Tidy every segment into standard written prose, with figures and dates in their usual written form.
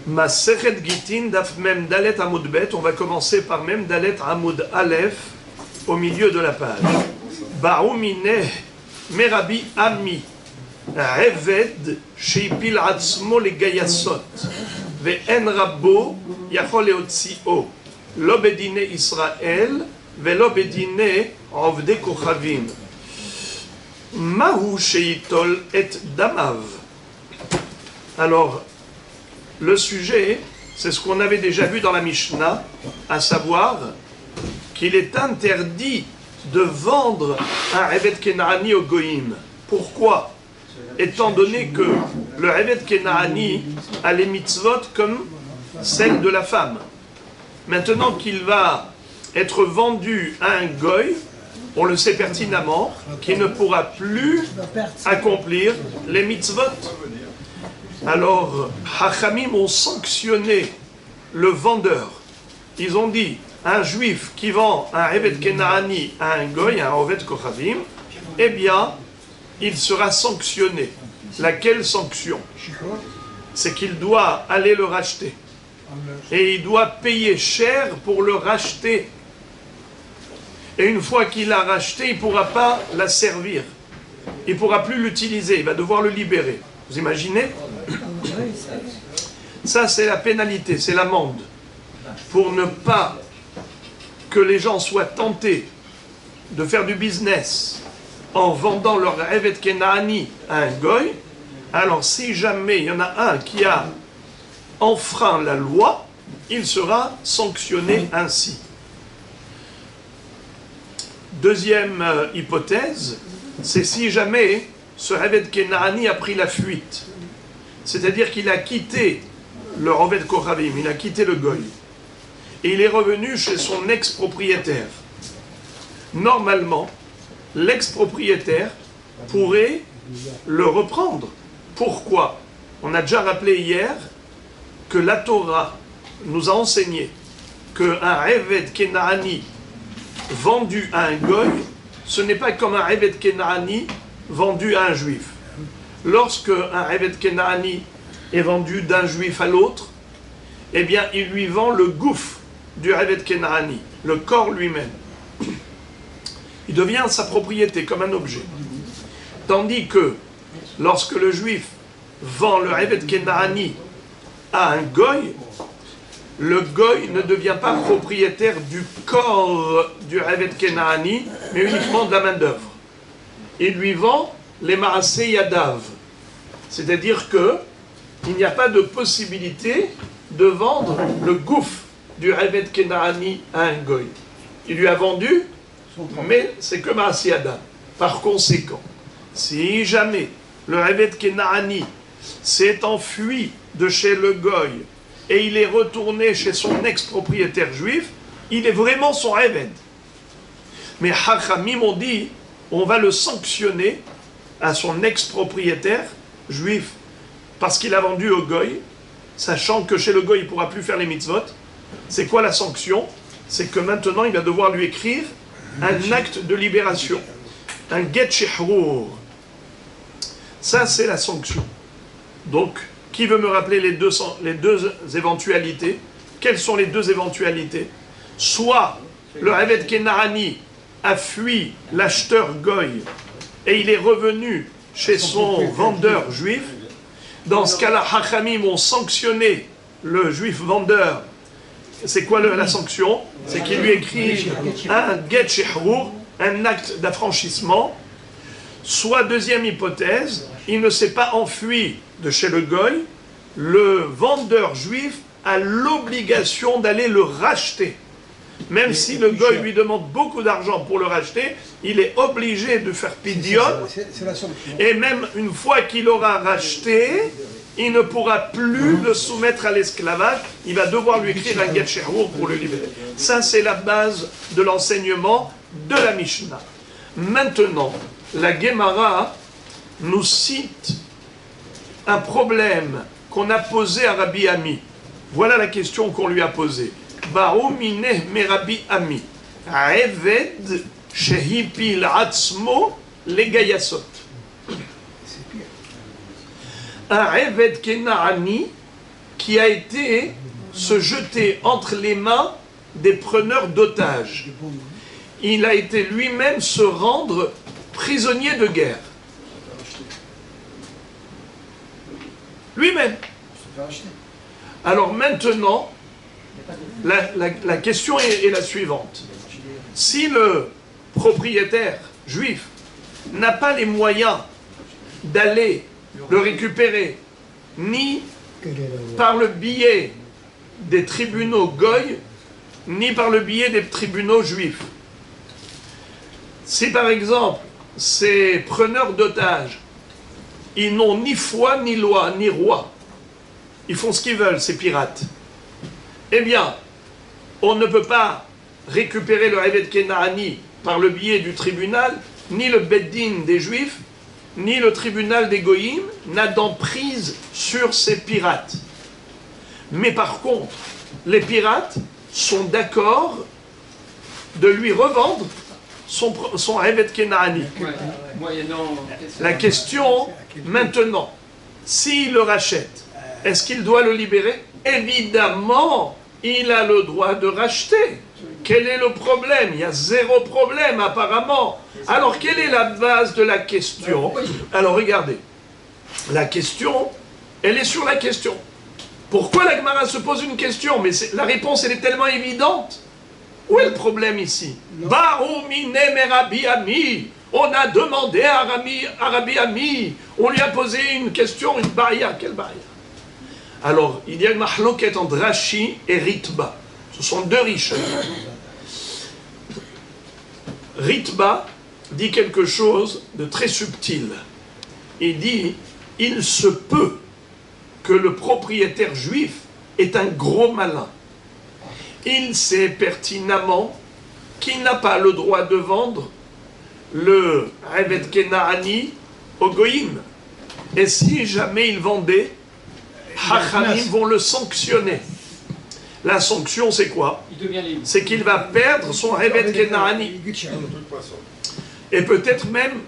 Masechet Gitin, Daf Mem Dalet Amud Bet. On va commencer par Mem Dalet Amud Aleph, au milieu de la page. Ba'umine Merabi Ami, Eved Sheipil Atzmo le Gayasot, Ve'en Rabbo Yachol Leotzio, Lo Bedine Israël, Ve'lo Bedine Ovde Kochavim. Mahu Sheitol et Damav. Alors, le sujet, c'est ce qu'on avait déjà vu dans la Mishnah, à savoir qu'il est interdit de vendre un Eved Kenaani au Goïm. Pourquoi? Étant donné que le Eved Kenaani a les mitzvot comme celle de la femme. Maintenant qu'il va être vendu à un Goï, on le sait pertinemment, qu'il ne pourra plus accomplir les mitzvot. Alors, Hachamim ont sanctionné le vendeur. Ils ont dit, un juif qui vend un Eved Kenaani à un Goy, un Oved Kochavim, eh bien, il sera sanctionné. Laquelle sanction? C'est qu'il doit aller le racheter. Et il doit payer cher pour le racheter. Et une fois qu'il l'a racheté, il ne pourra pas la servir. Il ne pourra plus l'utiliser, il va devoir le libérer. Vous imaginez? Ça, c'est la pénalité, c'est l'amende. Pour ne pas que les gens soient tentés de faire du business en vendant leur Eved Kenaani à un Goy, alors si jamais il y en a un qui a enfreint la loi, il sera sanctionné ainsi. Deuxième hypothèse, c'est si jamais ce Eved Kenaani a pris la fuite. C'est-à-dire qu'il a quitté le Oved Kochavim, il a quitté le Goy. Et il est revenu chez son ex-propriétaire. Normalement, l'ex-propriétaire pourrait le reprendre. Pourquoi? On a déjà rappelé hier que la Torah nous a enseigné qu'un Eved Kenaani vendu à un Goy, ce n'est pas comme un Eved Kenaani vendu à un juif. Lorsque un Eved Kenaani est vendu d'un juif à l'autre, eh bien, il lui vend le gouffre du Eved Kenaani, le corps lui-même. Il devient sa propriété, comme un objet. Tandis que, lorsque le juif vend le Eved Kenaani à un Goy, le Goy ne devient pas propriétaire du corps du Eved Kenaani, mais uniquement de la main-d'œuvre. Il lui vend les Maaseh Yadav. C'est-à-dire qu'il n'y a pas de possibilité de vendre le gouffre du Eved Kenaani à un Goy. Il lui a vendu, mais c'est que Maaseh Yadav. Par conséquent, si jamais le Eved Kenaani s'est enfui de chez le Goy et il est retourné chez son ex-propriétaire juif, il est vraiment son Eved. Mais Hachamim ont dit, on va le sanctionner à son ex-propriétaire juif parce qu'il a vendu au Goy, sachant que chez le Goy il ne pourra plus faire les mitzvot. C'est quoi la sanction? C'est que maintenant il va devoir lui écrire un acte de libération, un get shehrur. Ça c'est la sanction. Donc, qui veut me rappeler les deux éventualités? Quelles sont les deux éventualités? Soit le Eved Kenaani a fui l'acheteur Goy et il est revenu chez son vendeur juif. Dans ce cas-là, Hachamim ont sanctionné le juif vendeur. C'est quoi la sanction? C'est qu'il lui écrit un get shehrur, un acte d'affranchissement. Soit, deuxième hypothèse, il ne s'est pas enfui de chez le Goy, le vendeur juif a l'obligation d'aller le racheter. Même si le Goy lui demande beaucoup d'argent pour le racheter, il est obligé de faire pidion. Et même une fois qu'il aura racheté, il ne pourra plus le soumettre à l'esclavage. Il va devoir lui écrire un get shehrur pour le libérer. Ça, c'est la base de l'enseignement de la Mishnah. Maintenant, la Gemara nous cite un problème qu'on a posé à Rabbi Ami. Voilà la question qu'on lui a posée. Ba'umine me Rabbi Ami, Eved shehipil atzmo le gayasot. Un Eved Kenaani qui a été se jeter entre les mains des preneurs d'otages. Il a été lui-même se rendre prisonnier de guerre. Lui-même. Alors maintenant, la question est la suivante. Si le propriétaire juif n'a pas les moyens d'aller le récupérer, ni par le biais des tribunaux goy, ni par le biais des tribunaux juifs. Si par exemple, ces preneurs d'otages, ils n'ont ni foi, ni loi, ni roi, ils font ce qu'ils veulent, ces pirates, eh bien, on ne peut pas récupérer le Eved Kenani par le biais du tribunal, ni le Beddin des Juifs, ni le tribunal des Goïm n'a d'emprise sur ces pirates. Mais par contre, les pirates sont d'accord de lui revendre son Eved Kenani. La question, maintenant, s'il le rachète, est-ce qu'il doit le libérer? Évidemment, il a le droit de racheter. Quel est le problème? Il y a zéro problème apparemment. Alors quelle est la base de la question? Alors regardez, la question, elle est sur la question. Pourquoi la Gemara se pose une question? Mais la réponse, elle est tellement évidente. Où est le problème ici? On a demandé à Rabbi Ami, on lui a posé une question, une barrière. Quelle barrière? Alors, il y a une mahloket entre Rashi et Ritba. Ce sont deux riches. Ritba dit quelque chose de très subtil. Il dit, il se peut que le propriétaire juif est un gros malin. Il sait pertinemment qu'il n'a pas le droit de vendre le Eved Kenani au Goïm. Et si jamais il vendait, Hachamim vont le sanctionner. La sanction, c'est quoi? C'est qu'il va perdre son Eved Kenani. Et peut-être même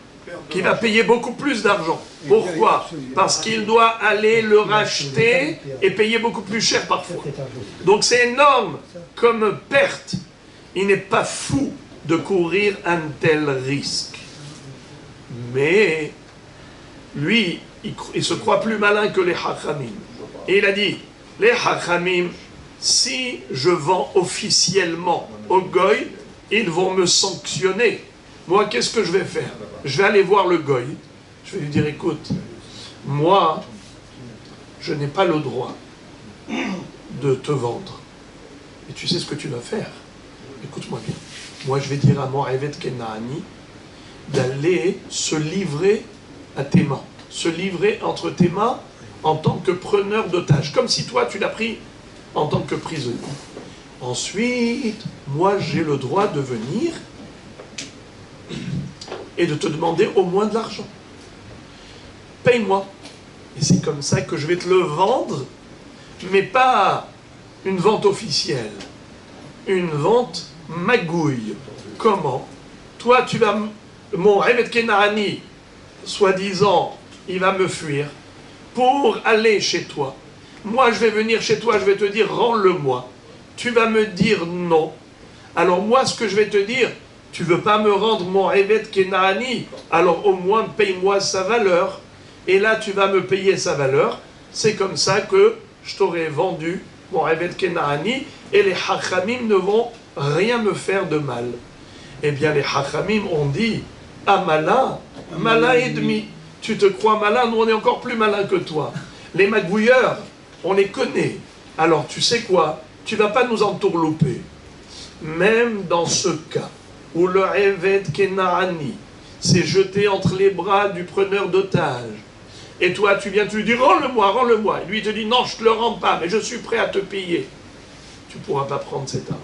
qu'il va payer beaucoup plus d'argent. Pourquoi? Parce qu'il doit aller le racheter et payer beaucoup plus cher parfois. Donc c'est énorme comme perte. Il n'est pas fou de courir un tel risque. Mais lui, il se croit plus malin que les Hachamim. Et il a dit, les Hachamim, si je vends officiellement au Goy, ils vont me sanctionner. Moi, qu'est-ce que je vais faire? Je vais aller voir le Goy. Je vais lui dire, écoute, moi, je n'ai pas le droit de te vendre. Et tu sais ce que tu vas faire? Écoute-moi bien. Moi, je vais dire à mon Eved Kenani d'aller se livrer à tes mains. Se livrer entre tes mains en tant que preneur d'otage. Comme si toi, tu l'as pris en tant que prisonnier. Ensuite, moi, j'ai le droit de venir et de te demander au moins de l'argent. Paye-moi. Et c'est comme ça que je vais te le vendre, mais pas une vente officielle. Une vente magouille. Comment? Toi, tu vas... Mon Eved Kenani, soi-disant, il va me fuir pour aller chez toi. Moi, je vais venir chez toi, je vais te dire, rends-le-moi. Tu vas me dire non. Alors moi, ce que je vais te dire, tu veux pas me rendre mon Eved Kenani, alors au moins paye-moi sa valeur. Et là, tu vas me payer sa valeur. C'est comme ça que je t'aurai vendu mon Eved Kenani, et les Hachamim ne vont rien me faire de mal. Eh bien, les Hachamim ont dit, ah malin, malin et demi. Tu te crois malin, nous on est encore plus malin que toi. Les magouilleurs, on les connaît. Alors tu sais quoi? Tu vas pas nous entourlouper. Même dans ce cas où le Eved Kenani s'est jeté entre les bras du preneur d'otages, et toi tu viens, tu lui dis rends-le-moi, rends-le-moi. Et lui il te dit non, je te le rends pas, mais je suis prêt à te payer. Tu ne pourras pas prendre cet argent.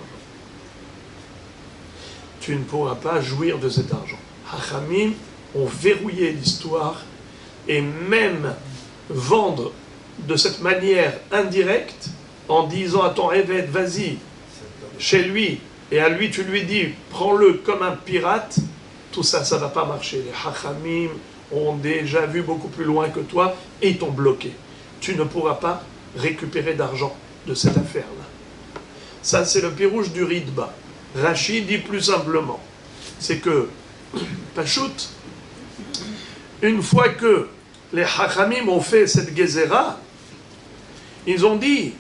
Tu ne pourras pas jouir de cet argent. Hachamim ont verrouillé l'histoire, et même vendre de cette manière indirecte, en disant à ton Eved, vas-y, chez lui, et à lui tu lui dis, prends-le comme un pirate, tout ça, ça ne va pas marcher. Les Hachamim ont déjà vu beaucoup plus loin que toi, et t'ont bloqué. Tu ne pourras pas récupérer d'argent de cette affaire-là. Ça, c'est le pirouge du Ritba. Rachid dit plus simplement, c'est que, Pachout, une fois que les Hachamim ont fait cette Gezerah, ils ont dit,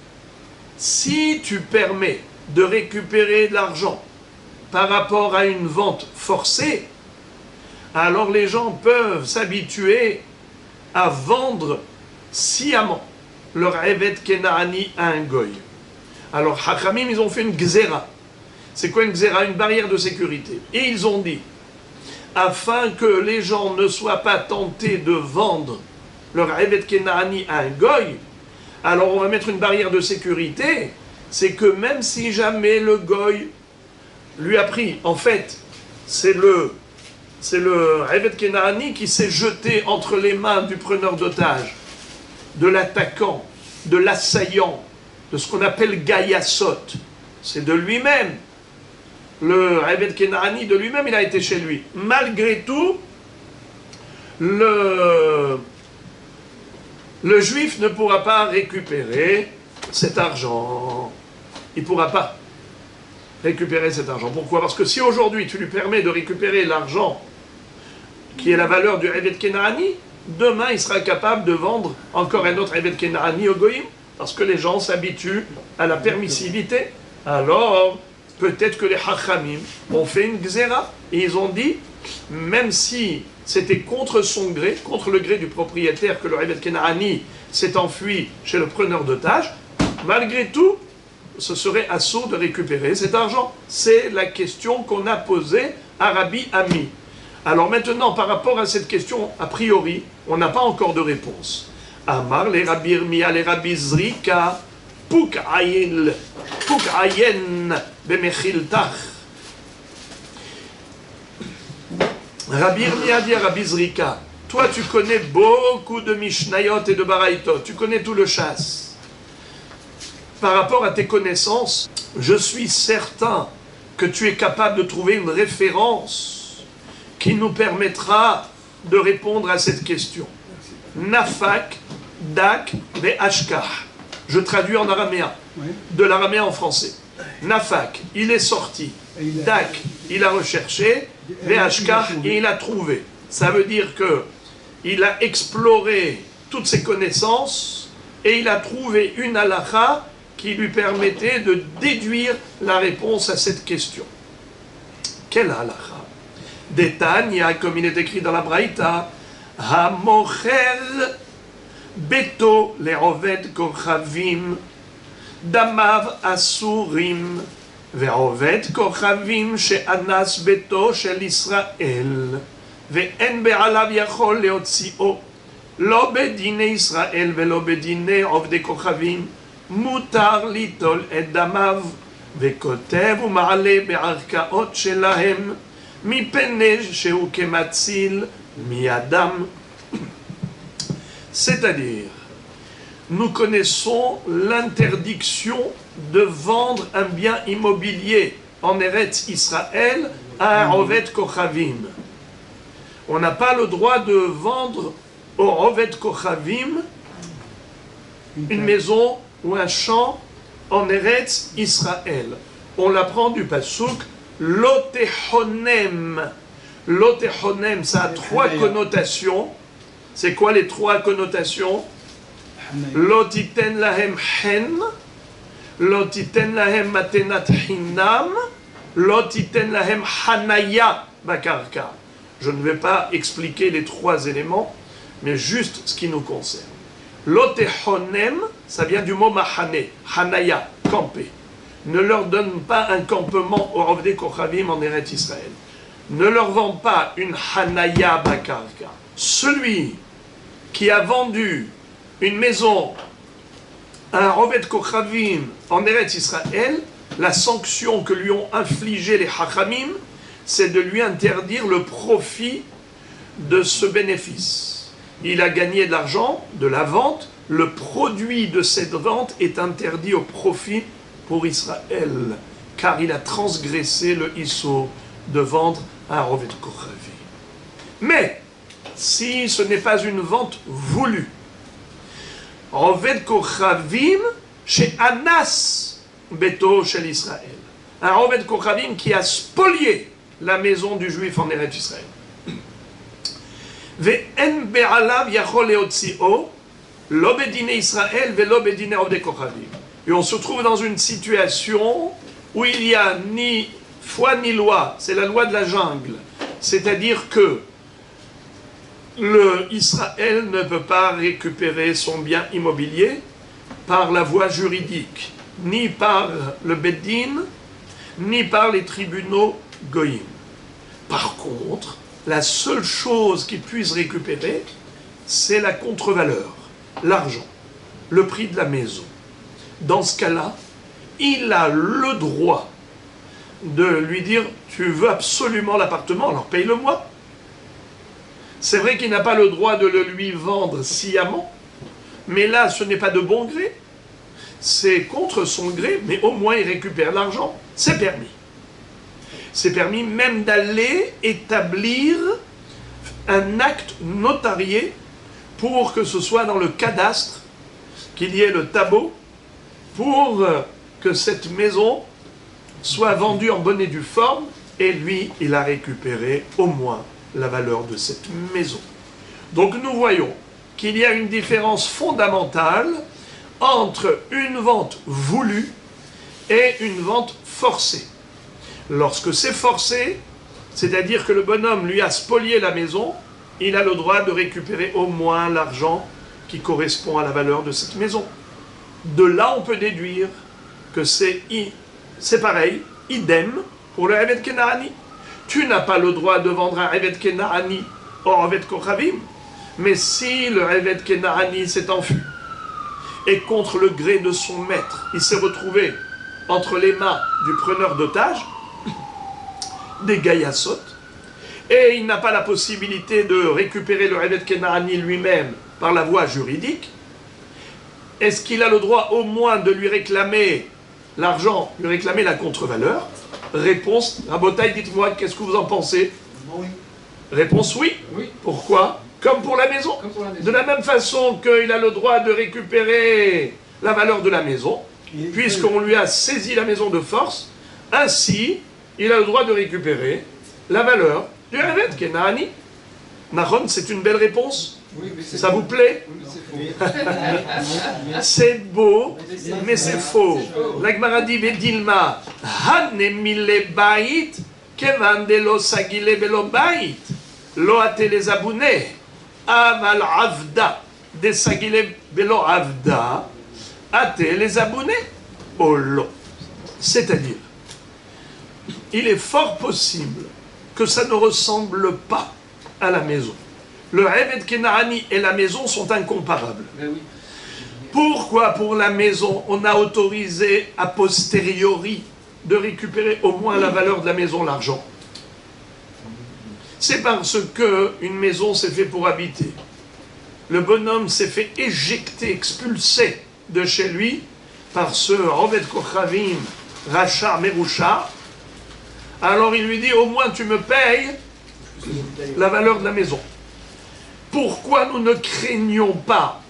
si tu permets de récupérer de l'argent par rapport à une vente forcée, alors les gens peuvent s'habituer à vendre sciemment leur Evet Kenaani à un goy. Alors Hachamim, ils ont fait une Gezerah. C'est quoi une Gezerah? Une barrière de sécurité. Et ils ont dit, afin que les gens ne soient pas tentés de vendre leur Evet Kenaani à un goy, alors on va mettre une barrière de sécurité, c'est que même si jamais le goy lui a pris, en fait, c'est le Evet Kenaani qui s'est jeté entre les mains du preneur d'otages, de l'attaquant, de l'assaillant, de ce qu'on appelle Gayasot. C'est de lui-même. Le Evet Kenaani de lui-même, il a été chez lui. Malgré tout, le juif ne pourra pas récupérer cet argent. Il ne pourra pas récupérer cet argent. Pourquoi? Parce que si aujourd'hui tu lui permets de récupérer l'argent qui est la valeur du Evet Kenaani, demain il sera capable de vendre encore un autre Evet Kenaani au Goïm, parce que les gens s'habituent à la permissivité. Alors, peut-être que les Hachamim ont fait une Gezerah, et ils ont dit, même si c'était contre son gré, contre le gré du propriétaire, que le Evet Kenaani s'est enfui chez le preneur d'otages, malgré tout, ce serait assaut de récupérer cet argent. C'est la question qu'on a posée à Rabbi Ami. Alors maintenant, par rapport à cette question, a priori, on n'a pas encore de réponse. Amar les Rabbi Irmia, les Rabbi Zrika, Puk'ayen bemechiltach. Rabbi Irmia dit à Rabbi Zrika, toi tu connais beaucoup de Mishnayot et de Baraïtot, tu connais tout le chasse. Par rapport à tes connaissances, je suis certain que tu es capable de trouver une référence qui nous permettra de répondre à cette question. Nafak, Dak, Ve'ashkah. Je traduis en araméen, de l'araméen en français. Nafak, il est sorti. Dak, il a recherché. Ve'ashkah, et il a trouvé. Ça veut dire que il a exploré toutes ses connaissances et il a trouvé une halakha qui lui permettait de déduire la réponse à cette question. Quelle halakha? Détania, comme il est écrit dans la Braïta, Hamocher Beto le'oved kochavim damav asurim ve'oved kochavim she'anas beto shel Israel ve'en be'alav yachol leotzio lo bedine Israel ve'lo bedine ovde kochavim mutar litol et damav וכותב ומעלה בערכאות שלהם מפני שהוא כמציל מידם. C'est-à-dire, nous connaissons l'interdiction de vendre un bien immobilier en Eretz Israël à un Oved Kochavim. On n'a pas le droit de vendre au Oved Kochavim une maison ou un champ en Eretz Israël. On l'apprend du pasuk Lotehonem. Lotehonem, ça a trois connotations. C'est quoi les trois connotations? Lotiten lahem hen, lotiten lahem matenat hinam, lotiten lahem hanaya bakarka. Je ne vais pas expliquer les trois éléments, mais juste ce qui nous concerne. Lotehonem, ça vient du mot mahane, hanaya, camper. Ne leur donne pas un campement au Ovdei Kochavim en Eretz Israël. Ne leur vend pas une hanaya bakarka. Celui qui a vendu une maison à un Oved Kochavim en Eretz Israël, la sanction que lui ont infligé les Hachamim, c'est de lui interdire le profit de ce bénéfice. Il a gagné de l'argent, de la vente, le produit de cette vente est interdit au profit pour Israël, car il a transgressé le issur de vendre à un Oved Kochavim. Mais, si ce n'est pas une vente voulue, Roved Kochavim chez Anas Beto Shel Israël. Un Roved Kochavim qui a spolié la maison du juif en Eretz Israël. Ve'en be'alav yachol leotzio lo bedine Israël ve'lo bedine Roved Kochavim. Et on se trouve dans une situation où il n'y a ni foi ni loi, c'est la loi de la jungle. C'est-à-dire que Israël ne peut pas récupérer son bien immobilier par la voie juridique, ni par le Beddin, ni par les tribunaux goïm. Par contre, la seule chose qu'il puisse récupérer, c'est la contre-valeur, l'argent, le prix de la maison. Dans ce cas-là, il a le droit de lui dire « Tu veux absolument l'appartement, alors paye-le-moi ». C'est vrai qu'il n'a pas le droit de le lui vendre sciemment, mais là, ce n'est pas de bon gré, c'est contre son gré, mais au moins il récupère l'argent, c'est permis. C'est permis même d'aller établir un acte notarié pour que ce soit dans le cadastre, qu'il y ait le tableau, pour que cette maison soit vendue en bonne et due forme, et lui, il a récupéré au moins la valeur de cette maison. Donc nous voyons qu'il y a une différence fondamentale entre une vente voulue et une vente forcée. Lorsque c'est forcé, c'est-à-dire que le bonhomme lui a spolié la maison, il a le droit de récupérer au moins l'argent qui correspond à la valeur de cette maison. De là, on peut déduire que c'est pareil, idem pour le Eved Kena'ani. Tu n'as pas le droit de vendre un Eved Kena'ani au Eved Kochavim, mais si le Eved Kena'ani s'est enfui et contre le gré de son maître, il s'est retrouvé entre les mains du preneur d'otages, des Gaïasot, et il n'a pas la possibilité de récupérer le Eved Kena'ani lui-même par la voie juridique, est-ce qu'il a le droit au moins de lui réclamer l'argent, lui réclamer la contre-valeur? Réponse, Rabotaï, dites-moi, qu'est-ce que vous en pensez? Oui. Réponse oui. Oui. Pourquoi? Comme pour la maison. Comme pour la maison. De la même façon qu'il a le droit de récupérer la valeur de la maison, puisqu'on lui a saisi la maison de force, ainsi, il a le droit de récupérer la valeur du Eved Kena'ani. Nahon, c'est une belle réponse? Oui, mais Ça vous plaît? Oui, mais c'est faux. C'est beau, mais c'est faux. La Gemara dit Vedilma, Hanemile Bait, Kevan de lo Sagile Belo Bait, Lo Atele Zabune, Aval Avda, de Sagile Belo Avda, Atele Zabune, Olo. C'est-à-dire, il est fort possible que ça ne ressemble pas à la maison. Le Eved Kena'ani et la maison sont incomparables. Mais oui. Pourquoi pour la maison, on a autorisé a posteriori de récupérer au moins la valeur de la maison, l'argent? C'est parce que une maison s'est fait pour habiter. Le bonhomme s'est fait éjecter, expulser de chez lui par ce Roved Kochavim, Racha Merusha. Alors il lui dit, au moins tu me payes la valeur de la maison. Pourquoi nous ne craignons pas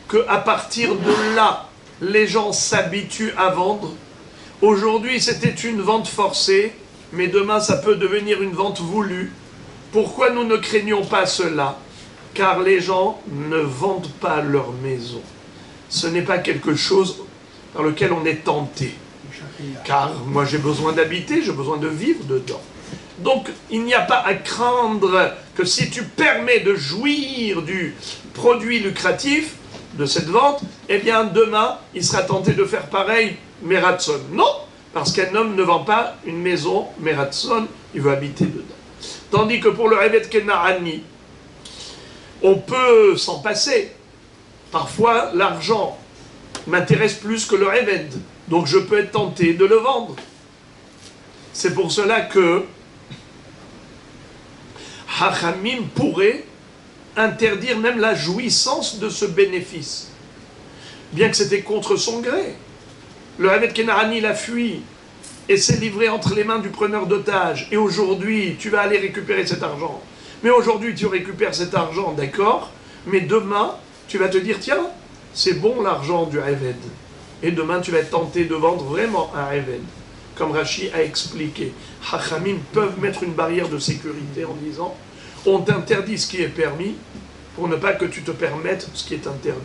qu'à partir de là, les gens s'habituent à vendre? Aujourd'hui, c'était une vente forcée, mais demain, ça peut devenir une vente voulue. Pourquoi nous ne craignons pas cela? Car les gens ne vendent pas leur maison. Ce n'est pas quelque chose par lequel on est tenté. Car moi, j'ai besoin d'habiter, j'ai besoin de vivre dedans. Donc, il n'y a pas à craindre que si tu permets de jouir du produit lucratif de cette vente, eh bien, demain, il sera tenté de faire pareil, Meratson. Non, parce qu'un homme ne vend pas une maison, Meratson, il veut habiter dedans. Tandis que pour le Eved Kena'ani, on peut s'en passer. Parfois, l'argent m'intéresse plus que le Eved, donc je peux être tenté de le vendre. C'est pour cela que Hachamim pourrait interdire même la jouissance de ce bénéfice, bien que c'était contre son gré. Le Eved Kena'ani l'a fui et s'est livré entre les mains du preneur d'otages. Et aujourd'hui, tu vas aller récupérer cet argent. Mais aujourd'hui, tu récupères cet argent, d'accord, mais demain, tu vas te dire, tiens, c'est bon l'argent du Eved. Et demain, tu vas être tenté de vendre vraiment un Eved. Comme Rashi a expliqué, Hachamim peuvent mettre une barrière de sécurité en disant on t'interdit ce qui est permis pour ne pas que tu te permettes ce qui est interdit.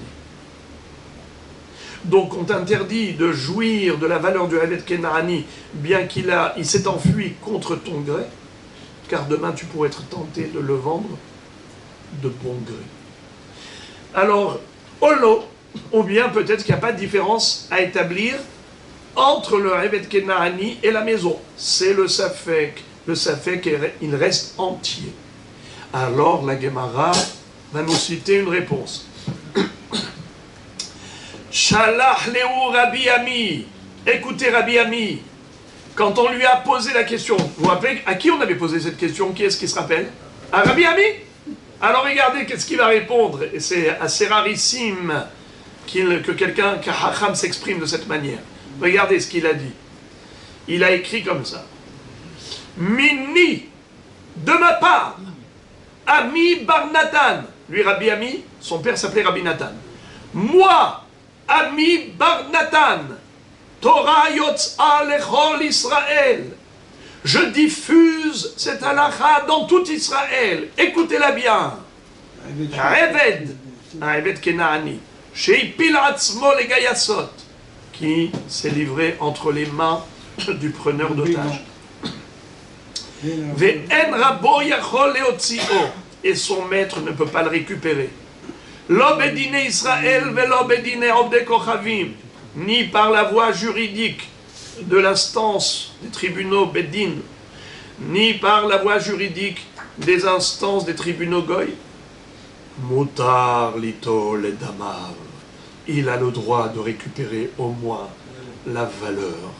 Donc on t'interdit de jouir de la valeur du Eved Kenaani, bien qu'il s'est enfui contre ton gré, car demain tu pourrais être tenté de le vendre de bon gré. Alors, Olo, ou bien peut-être qu'il n'y a pas de différence à établir entre le Eved Kenaani et la maison. C'est le Safek. Le Safek, il reste entier. Alors la Gemara va nous citer une réponse. Shalach Leu Rabbi Ami. Écoutez Rabbi Ami, quand on lui a posé la question, vous vous rappelez à qui on avait posé cette question? Qui est-ce qui se rappelle? À Rabbi Ami? Alors regardez qu'est-ce qu'il va répondre, et c'est assez rarissime que quelqu'un, qu'un Hacham s'exprime de cette manière. Regardez ce qu'il a dit. Il a écrit comme ça. Minni, de ma part, Ami Bar Natan. Lui, Rabbi Ami, son père s'appelait Rabbi Natan. Moi, Ami Bar Natan, Torah Yotz'a Lechol Israël. Je diffuse cette halakha dans tout Israël. Écoutez-la bien. Un Eved Kenaani, Sheipil Atzmo Legayasot, qui s'est livré entre les mains du preneur d'otages. Ve'en rabo yachol leotzio, et son maître ne peut pas le récupérer. Lo bedine Israël ve'lo bedine obde kochavim, ni par la voie juridique de l'instance des tribunaux Bedin, ni par la voie juridique des instances des tribunaux Goy. Mutar litol et damar, il a le droit de récupérer au moins la valeur.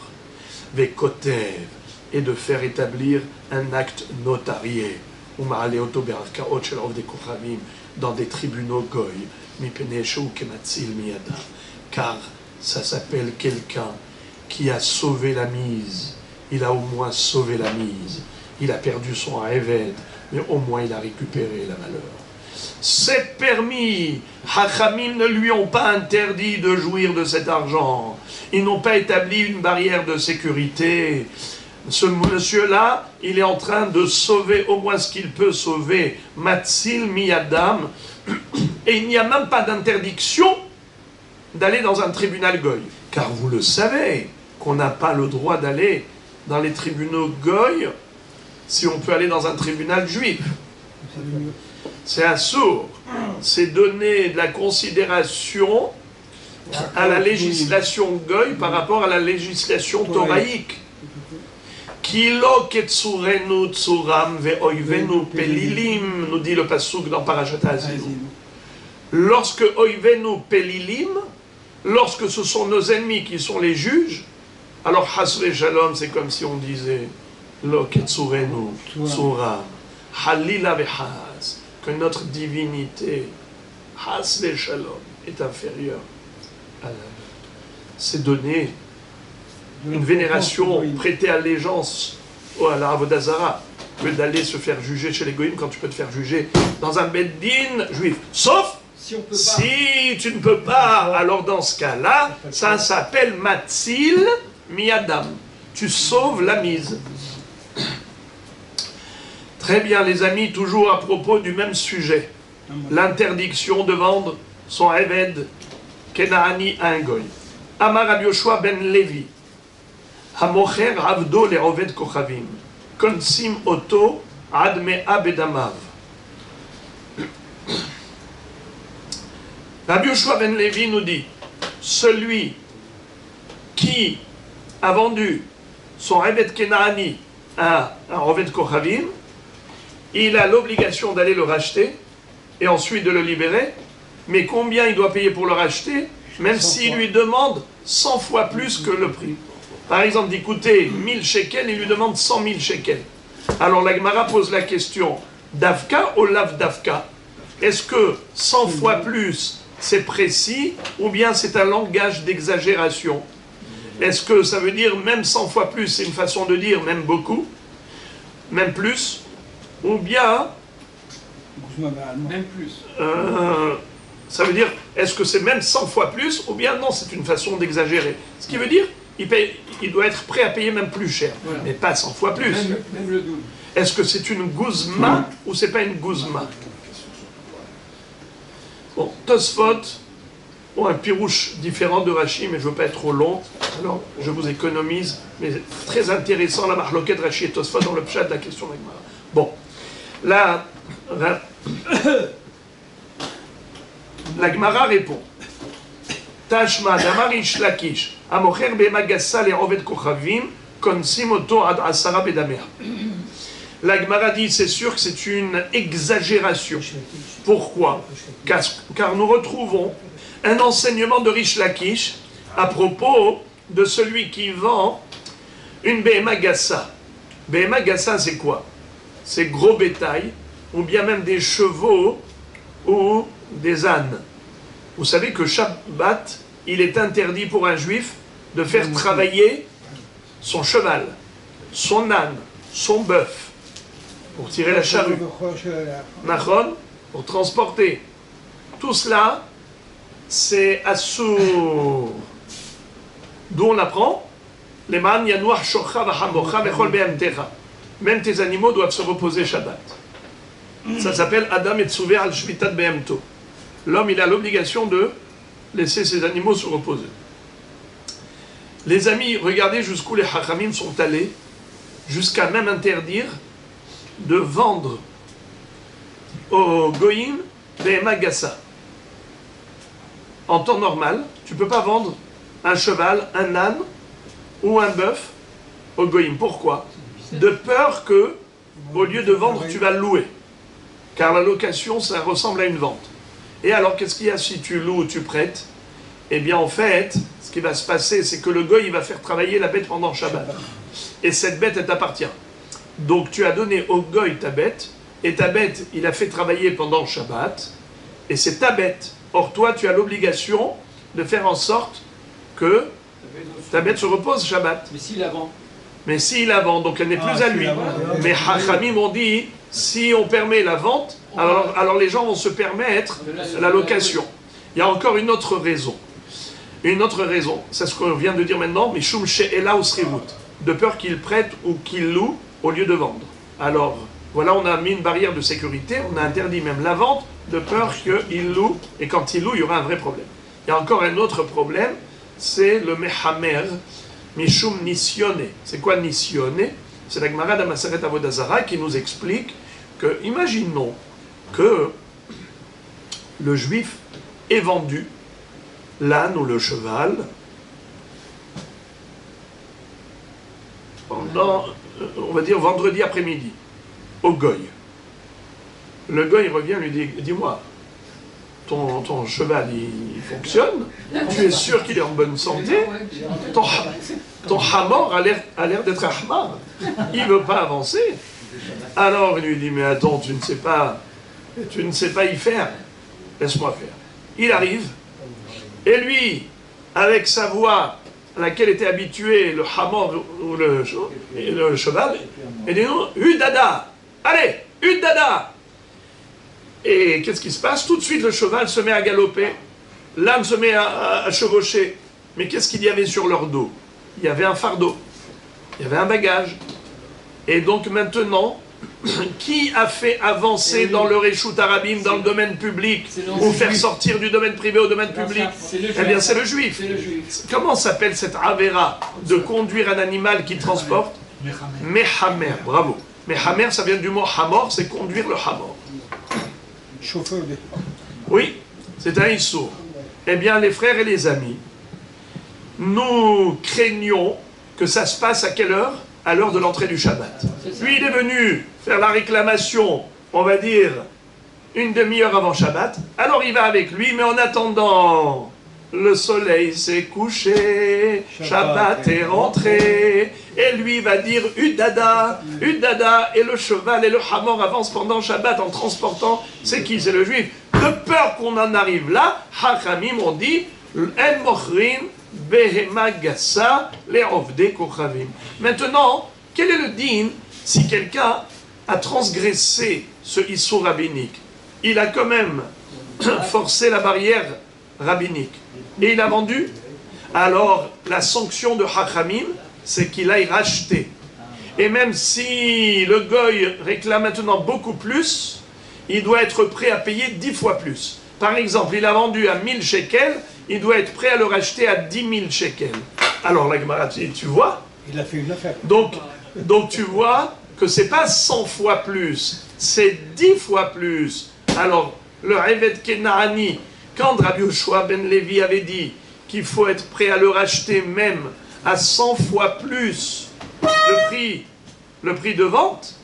Vekotev, et de faire établir un acte notarié. Dans des tribunaux Goy, car ça s'appelle quelqu'un qui a sauvé la mise. Il a au moins sauvé la mise. Il a perdu son Eved, mais au moins il a récupéré la valeur. C'est permis. Hachamim ne lui ont pas interdit de jouir de cet argent. Ils n'ont pas établi une barrière de sécurité. Ce monsieur-là, il est en train de sauver au moins ce qu'il peut sauver. Matzil miyadam. Et il n'y a même pas d'interdiction d'aller dans un tribunal Goy. Car vous le savez, qu'on n'a pas le droit d'aller dans les tribunaux Goy si on peut aller dans un tribunal juif. C'est un sourd. C'est donner de la considération à la législation Goy par rapport à la législation toraïque. Kilo ketsurenu tsuram ve'oivenu pelilim, nous dit le pasuk dans Parashat Haazinu. Lorsque oivenu pelilim, lorsque ce sont nos ennemis qui sont les juges, alors hasve shalom, c'est comme si on disait lo ketsurenu tsuram halila ve'haz, que notre divinité hasve shalom est inférieure à la. C'est donné une vénération, prêter allégeance à la Avodazara, que d'aller se faire juger chez les Goïms quand tu peux te faire juger dans un Beddin juif. Sauf si tu ne peux pas, alors dans ce cas-là, ça s'appelle Matzil Miyadam. Tu sauves la mise. Très bien, les amis, toujours à propos du même sujet. L'interdiction de vendre son Eved Kenaani à un Goï. Amar Rabbi Yoshua ben Levi. Hamocher avdo le oved kochavim, konsim oto ad mea bedamav. Rabbi Yoshua ben Levi nous dit, celui qui a vendu son Eved Kenaani à un oved kochavim, il a l'obligation d'aller le racheter et ensuite de le libérer, mais combien il doit payer pour le racheter, même s'il lui demande 100 fois plus que le prix. Par exemple, dit coûter 1000 shekels, il lui demande 100 000 shekels. Alors la Gemara pose la question, Davka ou Lav Davka? Est-ce que 100 fois plus, c'est précis, ou bien c'est un langage d'exagération? Est-ce que ça veut dire même 100 fois plus, c'est une façon de dire même beaucoup, même plus, ou bien Même plus. Ça veut dire, est-ce que c'est même 100 fois plus, ou bien non, c'est une façon d'exagérer. Ce qui veut dire, il doit être prêt à payer même plus cher, voilà. Mais pas 100 fois plus. Même le double. Est-ce que c'est une gouzma ou c'est pas une gouzma? Bon, Tosfot ont un pirouche différent de Rashi, mais je ne veux pas être trop long, alors je vous économise, mais très intéressant la marloquette Rashi et Tosfot dans le pshat de la question de Gemara. Bon, là, la Gemara répond. Tashma damar ish lakish, amocher be'magassa le'oved kochavim, konsim oto ad asara bedamer. La Gemara dit, c'est sûr que c'est une exagération. Pourquoi? Car nous retrouvons un enseignement de Rish Lakish à propos de celui qui vend une Behema Gassa. Behema Gassa, c'est quoi? C'est gros bétail, ou bien même des chevaux ou des ânes. Vous savez que Shabbat, il est interdit pour un juif de faire travailler son cheval, son âne, son bœuf, pour tirer la charrue, Nachon, pour transporter. Tout cela, c'est assour. D'où on apprend, les man yanouach shocha v'hamocha v'chol be'amtecha. Même tes animaux doivent se reposer Shabbat. Ça s'appelle Adam et Tzuver al shvitat be'amto. L'homme, il a l'obligation de laisser ses animaux se reposer. Les amis, regardez jusqu'où les hachamim sont allés, jusqu'à même interdire de vendre aux goïm des magassa. En temps normal, tu ne peux pas vendre un cheval, un âne ou un bœuf aux goïm. Pourquoi? De peur que, au lieu de vendre, tu vas le louer. Car la location, ça ressemble à une vente. Et alors, qu'est-ce qu'il y a si tu loues ou tu prêtes? Eh bien, en fait, ce qui va se passer, c'est que le goy, il va faire travailler la bête pendant Shabbat. Et cette bête, elle t'appartient. Donc, tu as donné au goy ta bête, et ta bête, il a fait travailler pendant Shabbat, et c'est ta bête. Or, toi, tu as l'obligation de faire en sorte que ta bête se repose Shabbat. Mais s'il la vend. Mais s'il la vend, donc elle n'est plus à lui. Mais Hachamim ont dit, si on permet la vente, alors les gens vont se permettre la location. Il y a encore une autre raison. Une autre raison, c'est ce qu'on vient de dire maintenant, mais Shum She'ela ou Srivut, de peur qu'il prête ou qu'il loue au lieu de vendre. Alors, voilà, on a mis une barrière de sécurité, on a interdit même la vente, de peur qu'il loue, et quand il loue, il y aura un vrai problème. Il y a encore un autre problème, c'est le Mehamer, Mishum Nisyone. C'est quoi Nisyone? C'est la Gemara d'Amaseret Avodazara qui nous explique que, imaginons que le juif est vendu l'âne ou le cheval pendant, on va dire, vendredi après-midi, au goy. Le goy revient et lui dit, dis-moi, ton cheval, il fonctionne? Tu es sûr qu'il est en bonne santé? Ton hamor a l'air d'être ahmar. Il ne veut pas avancer. Alors il lui dit, mais attends, tu ne sais pas y faire. Laisse-moi faire. Il arrive, et lui, avec sa voix à laquelle était habitué le hamor ou le cheval, il dit, non, Udada, allez, Udada. Et qu'est-ce qui se passe? Tout de suite, le cheval se met à galoper, l'âne se met à chevaucher. Mais qu'est-ce qu'il y avait sur leur dos? Il y avait un fardeau, il y avait un bagage. Et donc maintenant, qui a fait avancer dans le Réchout Arabim, dans le domaine public, ou faire sortir du domaine privé au domaine public? Eh bien, c'est le juif. Comment s'appelle cette avéra de conduire un animal qui transporte? Mehamer, bravo. Mehamer, ça vient du mot hamor, c'est conduire le hamor. Chauffeur de... Oui, c'est un issour. Eh bien, les frères et les amis, nous craignons que ça se passe à quelle heure? À l'heure de l'entrée du Shabbat. Lui, il est venu faire la réclamation, on va dire, une demi-heure avant Shabbat. Alors il va avec lui, mais en attendant, le soleil s'est couché, Shabbat est rentré, et lui va dire Udada, Udada, et le cheval et le hamor avancent pendant Shabbat en transportant, c'est qui? C'est le juif. De peur qu'on en arrive là, Hachamim ont dit En mochrin behema gassa le'ovdei kochavim. Maintenant, quel est le din si quelqu'un a transgressé ce issur rabbinique? Il a quand même forcé la barrière rabbinique. Et il a vendu. Alors, la sanction de Hachamim, c'est qu'il aille racheter. Et même si le goy réclame maintenant beaucoup plus, il doit être prêt à payer 10 fois plus. Par exemple, il a vendu à 1000 shekels, il doit être prêt à le racheter à 10 000 shekels. Alors la Gemara dit, tu vois? Il a fait une affaire. Donc tu vois que c'est pas 100 fois plus, c'est 10 fois plus. Alors, le Eved Kenaani, quand Rabbi Yoshua ben Levi avait dit qu'il faut être prêt à le racheter même à 100 fois plus le prix de vente,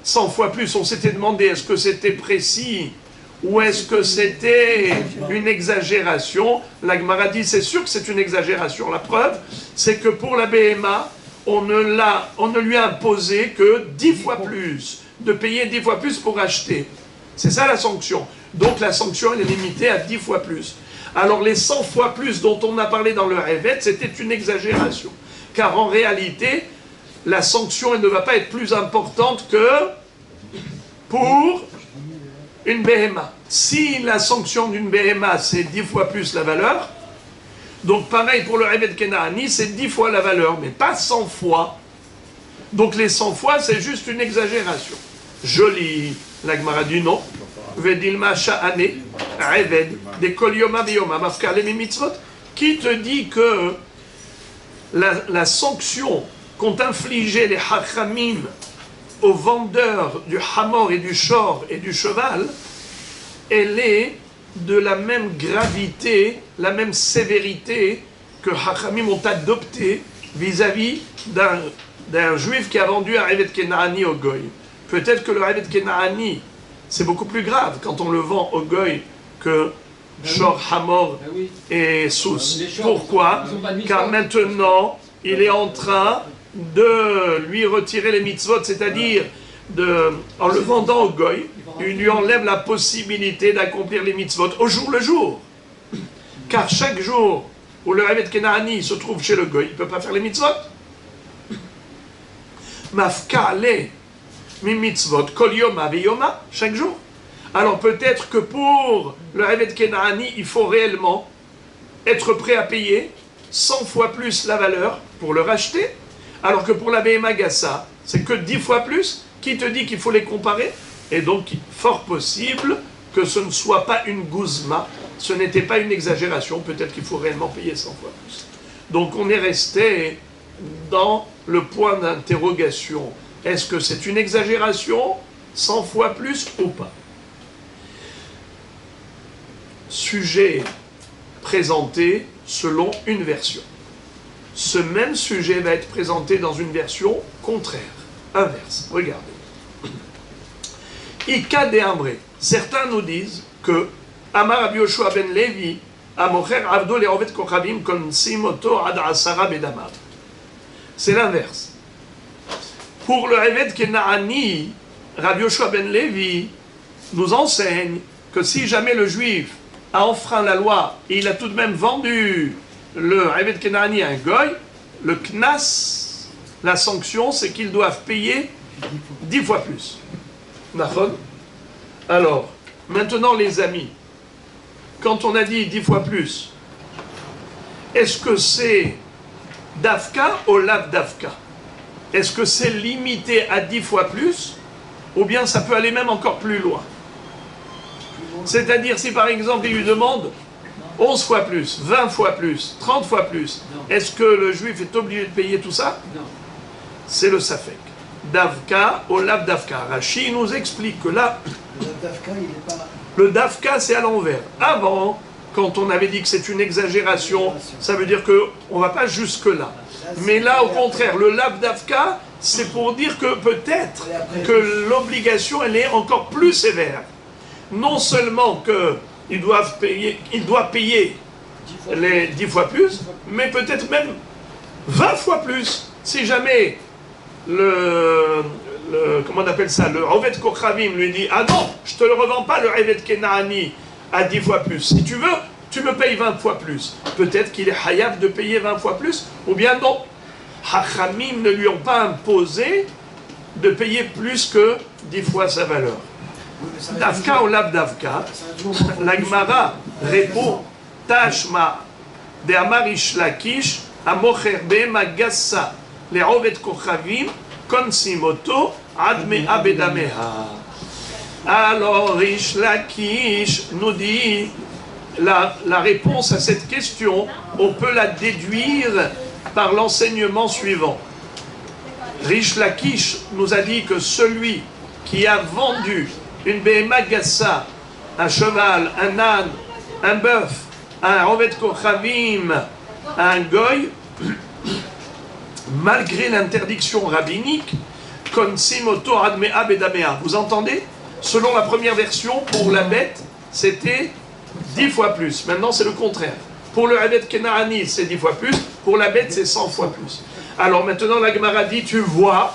100 fois plus, on s'était demandé est-ce que c'était précis ou est-ce que c'était une exagération. La Gemara dit c'est sûr que c'est une exagération. La preuve, c'est que pour la BMA, on ne lui a imposé que 10 fois plus, de payer 10 fois plus pour acheter. C'est ça la sanction. Donc la sanction elle est limitée à 10 fois plus. Alors les 100 fois plus dont on a parlé dans le Révet, c'était une exagération. Car en réalité, la sanction elle ne va pas être plus importante que pour une BMA. Si la sanction d'une BMA c'est 10 fois plus la valeur, donc pareil pour le Eved Kenaani, c'est 10 fois la valeur, mais pas 100 fois. Donc les 100 fois, c'est juste une exagération. Joli, la Gemara dit non. Vedilma sha'ane, Eved, des kolioma biyoma, mafkale mitzvot. Qui te dit que la sanction qu'ont infligé les hachamim aux vendeurs du hamor et du shor et du cheval, elle est de la même gravité, la même sévérité que Hachamim ont adopté vis-à-vis d'un juif qui a vendu un Eved Kenaani au Goy. Peut-être que le Eved Kenaani, c'est beaucoup plus grave quand on le vend au Goy que Shor, Hamor et Sous. Pourquoi? Car maintenant, il est en train de lui retirer les mitzvot, c'est-à-dire en le vendant au Goy, il lui enlève la possibilité d'accomplir les mitzvot au jour le jour. Car chaque jour où le Eved Kenaani se trouve chez le Goy, il ne peut pas faire les mitzvot. Mafkale mi mitzvot kol yoma veyoma, chaque jour. Alors peut-être que pour le Eved Kenaani, il faut réellement être prêt à payer 100 fois plus la valeur pour le racheter, alors que pour la BMA Gassa, c'est que 10 fois plus. Qui te dit qu'il faut les comparer? Et donc, fort possible que ce ne soit pas une gouzma, ce n'était pas une exagération, peut-être qu'il faut réellement payer 100 fois plus. Donc, on est resté dans le point d'interrogation. Est-ce que c'est une exagération, 100 fois plus ou pas? Sujet présenté selon une version. Ce même sujet va être présenté dans une version contraire, inverse. Regardez. Ika de Amré. Certains nous disent que Amar Rabbi Yoshua ben Levi, Amocher Avdo le Ovet Kochavim Konsim Oto Ad Asara Bedamar. C'est l'inverse. Pour le Eved Kenaani, Rabbi Yoshua ben Levi nous enseigne que si jamais le juif a enfreint la loi et il a tout de même vendu le Eved Kenaani à un goy, le Knas, la sanction, c'est qu'ils doivent payer 10 fois plus. Alors, maintenant les amis, quand on a dit 10 fois plus, est-ce que c'est Dafka ou Lav Dafka? Est-ce que c'est limité à 10 fois plus, ou bien ça peut aller même encore plus loin? C'est-à-dire si par exemple il lui demande 11 fois plus, 20 fois plus, 30 fois plus, est-ce que le juif est obligé de payer tout ça? Non. C'est le Safek. Davka ou Lav Davka. Rashi nous explique que là, le Davka c'est à l'envers. Avant, quand on avait dit que c'est une exagération, ça veut dire qu'on ne va pas jusque-là. Mais là, au contraire, le Lav Davka, c'est pour dire que peut-être que l'obligation, elle est encore plus sévère. Non seulement qu'il doit payer les 10 fois plus, mais peut-être même 20 fois plus. Si jamais comment on appelle ça, le Oved Kochavim lui dit « Ah non, je te le revends pas, le Eved Kenaani, à 10 fois plus. Si tu veux, tu me payes 20 fois plus. » Peut-être qu'il est hayab de payer 20 fois plus, ou bien non. Hachamim ne lui ont pas imposé de payer plus que 10 fois sa valeur. Davka ou Lav Davka, la Gemara répond Tashma de Amarish Lakish, Amocher Behema Gassa, les Ovet Kochavim, Konsimoto, Adme Abedameha. Alors, Rish Lakish nous dit la réponse à cette question, on peut la déduire par l'enseignement suivant. Rish Lakish nous a dit que celui qui a vendu une Behema Gassa, un cheval, un âne, un bœuf, un Ovet Kochavim, un goy, malgré l'interdiction rabbinique, Konsimoto Admea Bedamea. Vous entendez? Selon la première version, pour la bête, c'était 10 fois plus. Maintenant, c'est le contraire. Pour le Eved Kenaani, c'est 10 fois plus. Pour la bête, c'est 100 fois plus. Alors maintenant, la Gemara dit, tu vois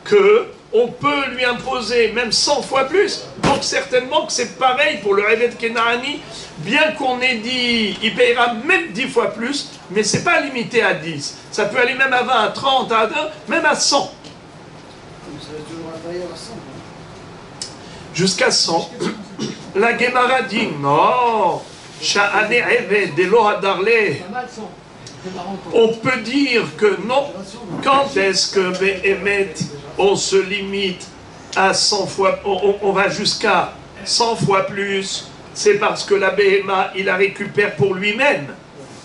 que on peut lui imposer même 100 fois plus. Donc certainement que c'est pareil pour le Eved Kenaani. Bien qu'on ait dit, il payera même 10 fois plus, mais ce n'est pas limité à 10. Ça peut aller même à 20, à 30, à 1, même à 100. Ça va toujours inférieur à 100. Jusqu'à 100. La Gemara dit non. Sha'ane Eved Elo Hadarle. On peut dire que non. Quand est-ce que Behemet, on se limite à 100 fois, on va jusqu'à 100 fois plus? C'est parce que la Behema, il la récupère pour lui-même.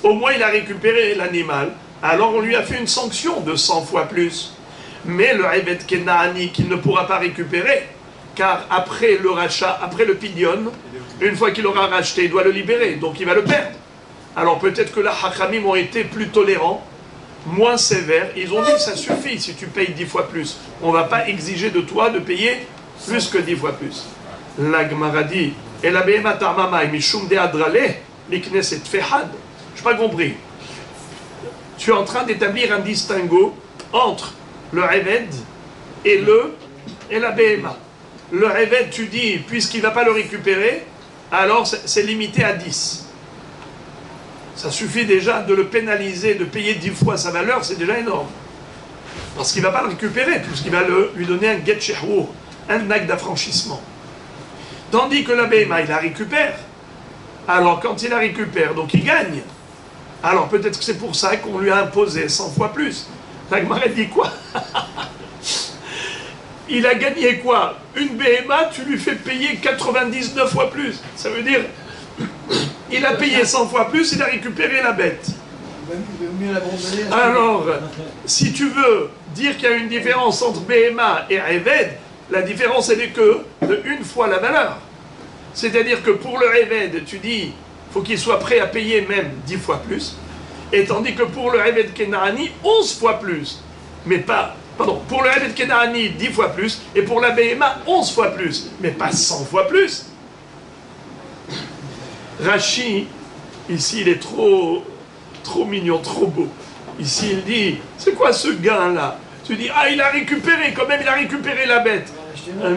Au moins, il a récupéré l'animal. Alors, on lui a fait une sanction de 100 fois plus. Mais le Eved Kenaani, qu'il ne pourra pas récupérer, car après le rachat, après le pidyon, une fois qu'il aura racheté, il doit le libérer, donc il va le perdre. Alors peut-être que là, Hachamim ont été plus tolérants, moins sévères. Ils ont dit que ça suffit si tu payes 10 fois plus. On ne va pas exiger de toi de payer plus que 10 fois plus. La Gemara dit, et la Behema Tarmama, Mishum de Adrale, Mikneset Fehad. Je n'ai pas compris. Tu es en train d'établir un distinguo entre le Eved et la Behema. Le Eved, tu dis, puisqu'il ne va pas le récupérer, alors c'est limité à 10. Ça suffit déjà de le pénaliser, de payer 10 fois sa valeur, c'est déjà énorme. Parce qu'il ne va pas le récupérer, puisqu'il va lui donner un get shehur, un acte d'affranchissement. Tandis que la Behema, il la récupère. Alors quand il la récupère, donc il gagne. Alors peut-être que c'est pour ça qu'on lui a imposé 100 fois plus. La Gemara dit quoi? Il a gagné quoi? Une Behema, tu lui fais payer 99 fois plus. Ça veut dire, il a payé 100 fois plus, il a récupéré la bête. Alors, si tu veux dire qu'il y a une différence entre Behema et Eved, la différence elle est que de une fois la valeur. C'est-à-dire que pour le Eved, tu dis, faut qu'il soit prêt à payer même 10 fois plus, et tandis que pour le Eved Kenaani, 11 fois plus. Mais pas... Pardon, pour le Eved Kenaani, 10 fois plus, et pour la Behema, 11 fois plus, mais pas 100 fois plus. Rashi, ici, il est trop mignon, trop beau. Ici, il dit, c'est quoi ce gain-là? Tu dis, ah, il a récupéré, quand même, il a récupéré la bête.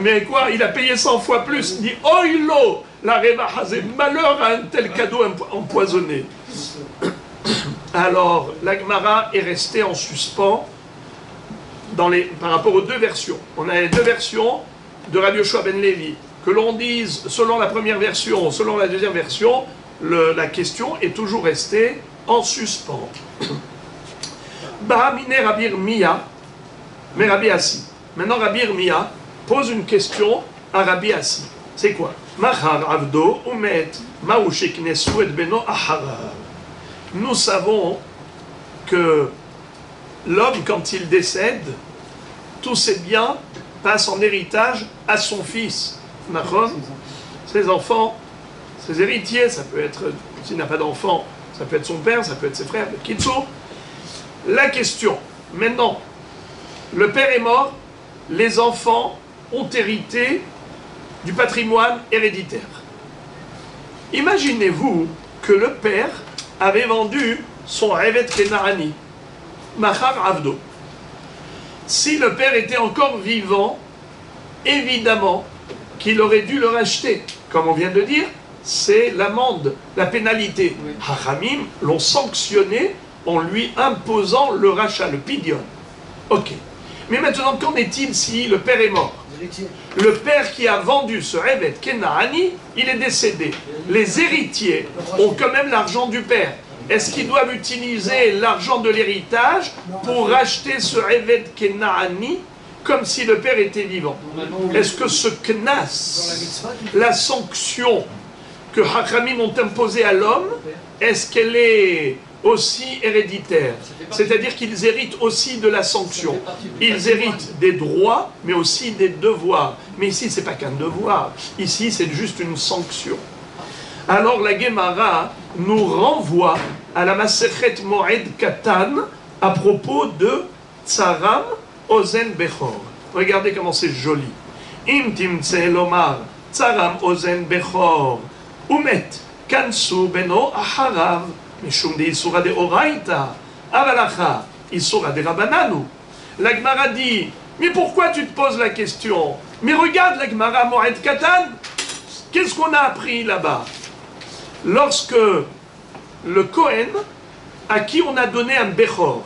Mais quoi, il a payé 100 fois plus. Il dit, oh, ilo, la Reva Hazé, malheur à un tel cadeau empoisonné. Alors, la Gemara est restée en suspens par rapport aux deux versions. On a les deux versions de Rabbi Yoshua ben Levi. Que l'on dise, selon la première version, selon la deuxième version, la question est toujours restée en suspens. Bahamine Rabbi Irmiya, mais Rabbi Assi. Maintenant, Rabbi Irmiya pose une question à Rabbi Assi. C'est quoi? Mahar Avdo Umet Maouchik Nesu et Beno Ahara. Nous savons que l'homme, quand il décède, tous ses biens passent en héritage à son fils. Ses enfants, ses héritiers, ça peut être, s'il n'a pas d'enfant, ça peut être son père, ça peut être ses frères, Kitsu. La question, maintenant, le père est mort, les enfants ont hérité du patrimoine héréditaire. Imaginez-vous que le père avait vendu son Eved Kenaani, Mahar Avdo. Si le père était encore vivant, évidemment qu'il aurait dû le racheter. Comme on vient de dire, c'est l'amende, la pénalité. Hachamim l'ont sanctionné en lui imposant le rachat, le pidyon. Ok. Mais maintenant, qu'en est-il si le père est mort? Héritier. Le père qui a vendu ce Eved Kenani, il est décédé. Les héritiers ont quand même l'argent du père. Est-ce qu'ils doivent utiliser l'argent de l'héritage pour racheter ce Eved Kenani comme si le père était vivant? Est-ce que ce Knas, la sanction que Hachamim ont imposée à l'homme, est-ce qu'elle est aussi héréditaire? C'est-à-dire qu'ils héritent aussi de la sanction. Ils héritent des droits, mais aussi des devoirs. Mais ici, ce n'est pas qu'un devoir. Ici, c'est juste une sanction. Alors la Gemara nous renvoie à la Masechet Moed Katan à propos de Tsaram Ozen Bechor. Regardez comment c'est joli. Im timtse lomar Tsaram Ozen Bechor umet kansu beno aharav mishum de isura de oraita avalacha isura de rabananu. La Gemara dit, mais pourquoi tu te poses la question? Mais regarde la Gemara Moed Katan. Qu'est-ce qu'on a appris là-bas? Lorsque le Kohen, à qui on a donné un Bechor,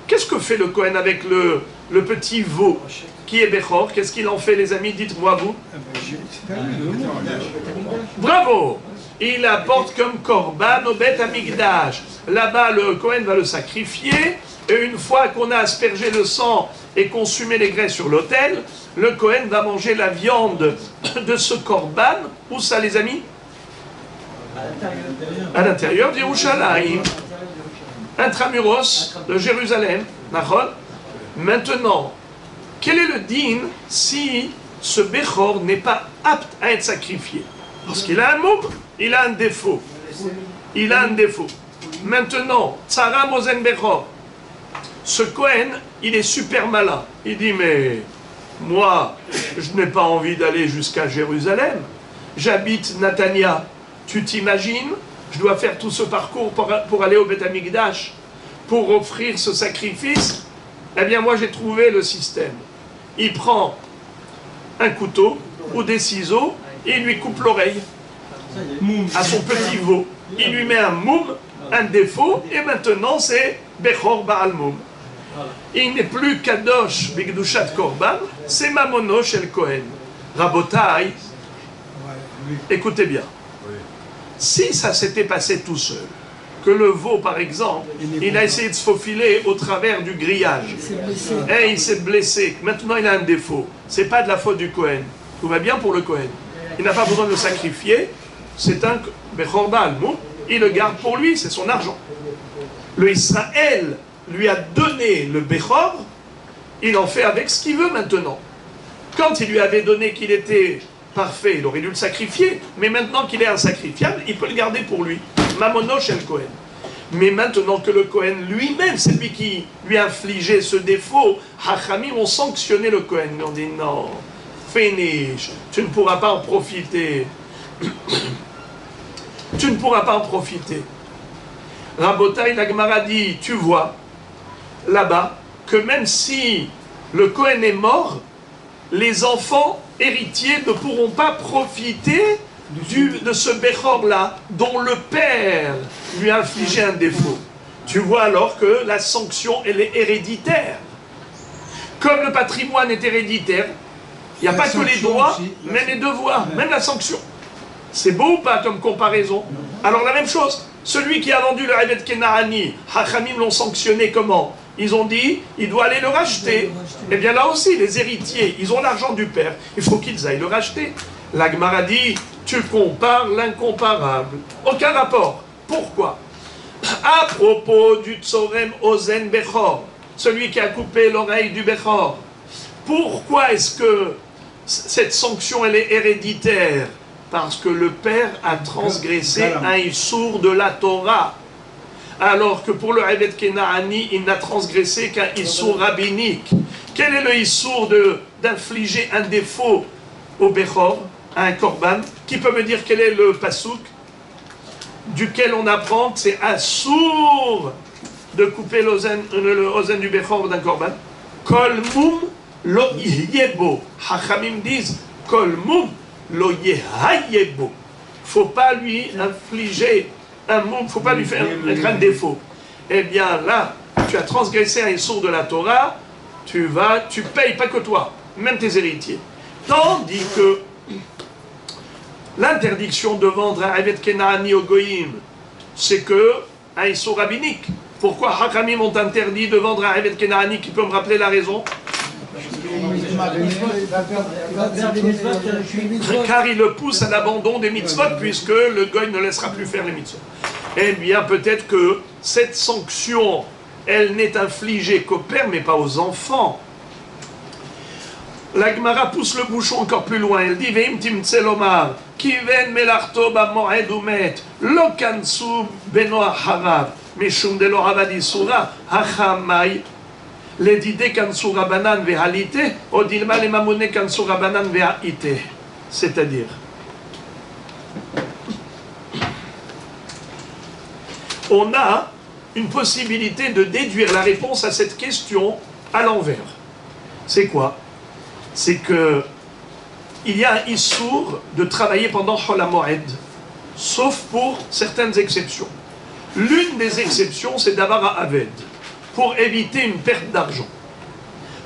qu'est-ce que fait le Kohen avec le petit veau qui est Bechor? Qu'est-ce qu'il en fait, les amis? Dites-moi vous. Bravo! Il apporte comme Korban au Bet Amigdash. Là-bas, le Kohen va le sacrifier, et une fois qu'on a aspergé le sang et consumé les graisses sur l'autel, le Kohen va manger la viande de ce Korban. Où ça, les amis? À l'intérieur d'Yerushalayim, intramuros de Jérusalem. Maintenant, quel est le din si ce Bechor n'est pas apte à être sacrifié? Parce qu'il a un moum, il a un défaut. Il a un défaut. Maintenant, Tsaram Ozen Bechor, ce Kohen, il est super malin. Il dit, mais moi, je n'ai pas envie d'aller jusqu'à Jérusalem. J'habite Natania. Tu t'imagines? Je dois faire tout ce parcours pour aller au Beth Amikdash, pour offrir ce sacrifice. Eh bien, moi, j'ai trouvé le système. Il prend un couteau ou des ciseaux et il lui coupe l'oreille à son petit veau. Il lui met un moum, un défaut, et maintenant, c'est Bechor Baal Moum. Il n'est plus Kadosh Bigdushat Korban, c'est Mamono Shel Kohen. Rabotai, écoutez bien. Si ça s'était passé tout seul, que le veau, par exemple, il a essayé de se faufiler au travers du grillage, et il s'est blessé, maintenant il a un défaut, c'est pas de la faute du Kohen. Tout va bien pour le Kohen. Il n'a pas besoin de le sacrifier, c'est un Bechor Baal Moum, il le garde pour lui, c'est son argent. Le Israël lui a donné le Bechor, il en fait avec ce qu'il veut maintenant. Quand il lui avait donné qu'il était parfait, il aurait dû le sacrifier, mais maintenant qu'il est insacrifiable, il peut le garder pour lui. Mamono chez le Kohen. Mais maintenant que le Kohen lui-même, c'est lui qui lui a infligé ce défaut, Hachamim ont sanctionné le Kohen. Ils ont dit non, finish, tu ne pourras pas en profiter. Tu ne pourras pas en profiter. Rabotai, la Gemara dit, tu vois, là-bas, que même si le Kohen est mort, les enfants héritiers ne pourront pas profiter de ce Bechor-là, dont le père lui a infligé un défaut. Tu vois alors que la sanction, elle est héréditaire. Comme le patrimoine est héréditaire, il n'y a pas que les droits, mais les devoirs, même la sanction. C'est beau ou pas comme comparaison? Alors la même chose, celui qui a vendu le Eved Kenani, Hachamim l'ont sanctionné comment? Ils ont dit, il doit aller le racheter. Eh bien là aussi, les héritiers, ils ont l'argent du père, il faut qu'ils aillent le racheter. La Gemara dit, tu compares l'incomparable. Aucun rapport. Pourquoi? À propos du Tsorem Ozen Bechor, celui qui a coupé l'oreille du Bechor, pourquoi est-ce que cette sanction, elle est héréditaire? Parce que le père a transgressé un issour de la Torah. Alors que pour le Eved Kenani, il n'a transgressé qu'un issour rabbinique. Quel est le issour d'infliger un défaut au Bechor, à un korban? Qui peut me dire quel est le pasouk duquel on apprend que c'est assour de couper le ozen du Bechor d'un korban? Kol mum lo yebo. Hachamim disent kol mum lo yehayebo. Faut pas lui infliger un mot, il ne faut pas lui faire un grand défaut. Eh bien là, tu as transgressé un issour de la Torah, tu payes pas que toi, même tes héritiers. Tandis que l'interdiction de vendre un Evet Kenaani au Goïm, c'est que un issur rabbinique. Pourquoi Hakamim ont interdit de vendre un Evet Kenaani? Qui peut me rappeler la raison? Car il le pousse à l'abandon des mitzvot, puisque le goy ne laissera plus faire les mitzvot. Eh bien, peut-être que cette sanction, elle n'est infligée qu'aux pères, mais pas aux enfants. La Gemara pousse le bouchon encore plus loin. Elle dit Veim timtse lomar, kiven melarto b'moed umet, lo kansu beno harav, mishum de lo havadi sura, hachamai. Les didé kansura banan vehalite, odilma les mamone kansura banan vehaite. C'est-à-dire, on a une possibilité de déduire la réponse à cette question à l'envers. C'est quoi? C'est que il y a un issour de travailler pendant Chol HaMoed, sauf pour certaines exceptions. L'une des exceptions, c'est d'avoir un Aved, pour éviter une perte d'argent.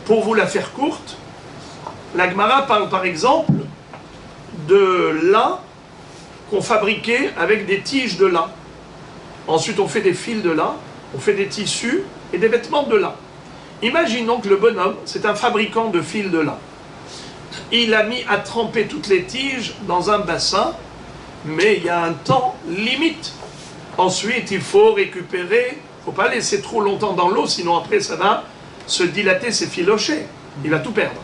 Pour vous la faire courte, la Gemara parle par exemple de lin qu'on fabriquait avec des tiges de lin. Ensuite, on fait des fils de lin, on fait des tissus et des vêtements de lin. Imaginons que le bonhomme, c'est un fabricant de fils de lin. Il a mis à tremper toutes les tiges dans un bassin, mais il y a un temps limite. Ensuite, il faut récupérer, il ne faut pas laisser trop longtemps dans l'eau, sinon après ça va se dilater, s'effilocher. Il va tout perdre.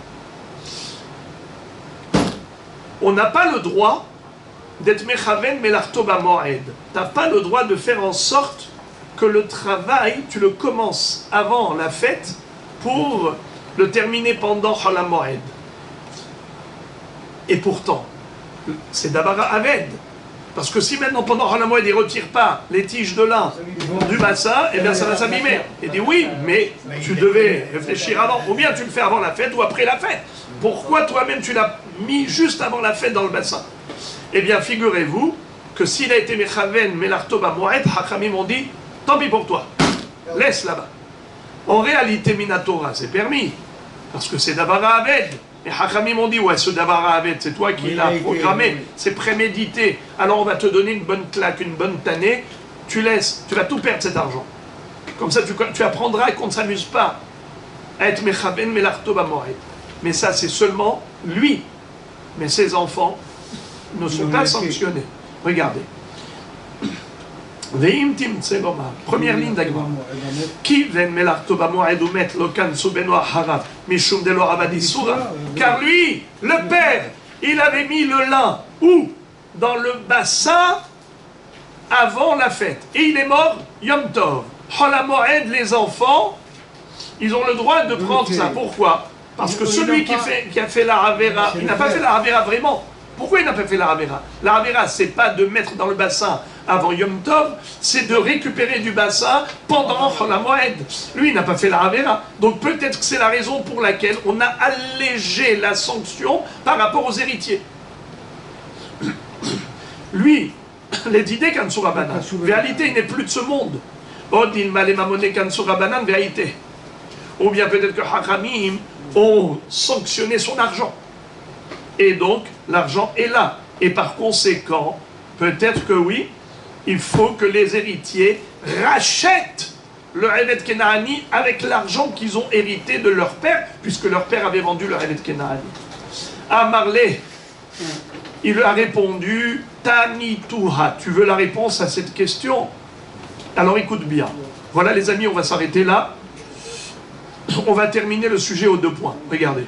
On n'a pas le droit d'être mechaven melarto b'moed. Tu n'as pas le droit de faire en sorte que le travail, tu le commences avant la fête pour le terminer pendant Chol HaMoed. Et pourtant, c'est d'abord Aved. Parce que si maintenant, pendant Chol HaMoed, il ne retire pas les tiges de lin du bassin, eh bien ça va s'abîmer. Il dit oui, mais tu devais réfléchir avant. Ou bien tu le fais avant la fête ou après la fête. Pourquoi toi-même tu l'as mis juste avant la fête dans le bassin? Eh bien, figurez-vous que s'il a été mechaven, melarto b'moed, Hachamim ont dit, tant pis pour toi, laisse là-bas. En réalité, Minatora, c'est permis, parce que c'est Davara Aved. Et Hachamim ont dit, ouais, ce Davara Aved, c'est toi qui l'as programmé, c'est prémédité. Alors on va te donner une bonne claque, une bonne tannée, tu laisses, tu vas tout perdre cet argent. Comme ça, tu apprendras qu'on ne s'amuse pas à être mechaven, melarto b'moed. Mais ça, c'est seulement lui. Mais ses enfants ne sont pas sanctionnés. Regardez. Première ligne d'Agma. Car lui, le père, il avait mis le lin où? Dans le bassin avant la fête. Et il est mort Yom Tov. Chol HaMoed, les enfants, ils ont le droit de prendre ça. Pourquoi? Parce que celui qui a fait la Havera, il n'a pas fait la Havera vraiment. Pourquoi il n'a pas fait la Havera? La Havera, c'est pas de mettre dans le bassin avant Yom Tov, c'est de récupérer du bassin pendant Chol HaMoed. Lui, il n'a pas fait la Havera. Donc peut-être que c'est la raison pour laquelle on a allégé la sanction par rapport aux héritiers. Lui, les d'idées Kansura Banan, en réalité, il n'est plus de ce monde. Odil Malemamone Kansura Banan, vérité. Ou bien peut-être que Hachamim ont sanctionné son argent. Et donc, l'argent est là. Et par conséquent, peut-être que oui, il faut que les héritiers rachètent le Evet Kenaani avec l'argent qu'ils ont hérité de leur père, puisque leur père avait vendu le Evet Kenaani. À Marley, il a répondu Tani Tuha. Tu veux la réponse à cette question? Alors écoute bien. Voilà les amis, on va s'arrêter là. On va terminer le sujet aux 2 points. Regardez.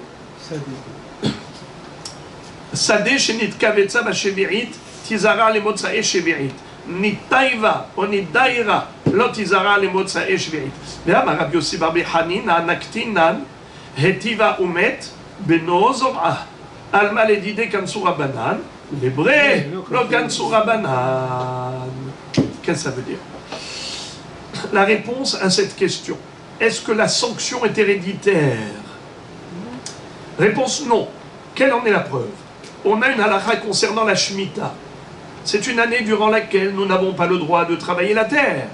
Sadeh shenit kavetza bashevirit, tizara le motzae shevirit. Nitaiva ou nidaira, lo tizara le motzae shevirit. Ve'am Rabbi Yossi bar Hanina naktinan hetiva umet beno zorah. Alma le dide kansura banan, lebre lo kansura banan. Qu'est-ce que ça veut dire? La réponse à cette question. Est-ce que la sanction est héréditaire? Réponse non. Quelle en est la preuve? On a une halakha concernant la Shemitah. C'est une année durant laquelle nous n'avons pas le droit de travailler la terre.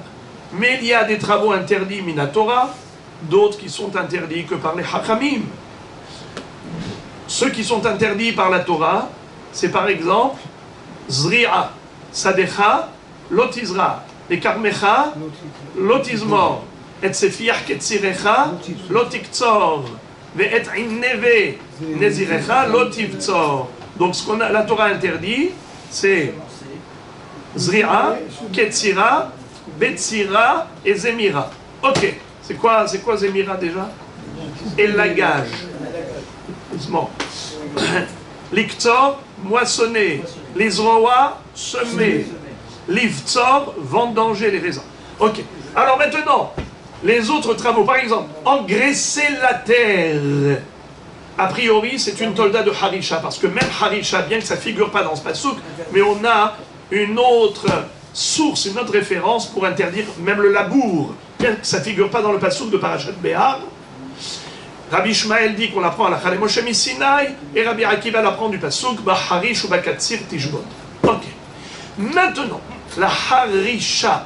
Mais il y a des travaux interdits Minatora, d'autres qui sont interdits que par les Hachamim. Ceux qui sont interdits par la Torah, c'est par exemple Zri'a, Sadecha, Lotizra, et Karmecha, Lotizmor, et Sefiach Ketzirecha, Lotiktzor, et Inneve, Nezirecha, Lotivtzor. Donc ce qu'on a, la Torah interdit, c'est Zri'a, Ketzira, Betzira et Zemira. Ok, c'est quoi Zemira déjà? Élagage. L'Iktzor, moissonner. L'Izroa, semer. L'Ivtzor, vendanger les raisins. Ok. Alors maintenant, les autres travaux, par exemple, engraisser la terre. A priori, c'est une tolda de Harisha, parce que même Harisha, bien que ça ne figure pas dans ce passouk, mais on a une autre source, une autre référence pour interdire même le labour, bien que ça ne figure pas dans le passouk de Parashat Behar. Rabbi Ishmael dit qu'on l'apprend à la Chalem Moshe Sinai, et Rabbi Akiva l'apprend du passouk Baharish ou Bakatsir Tishbot. Ok. Maintenant, la Harisha,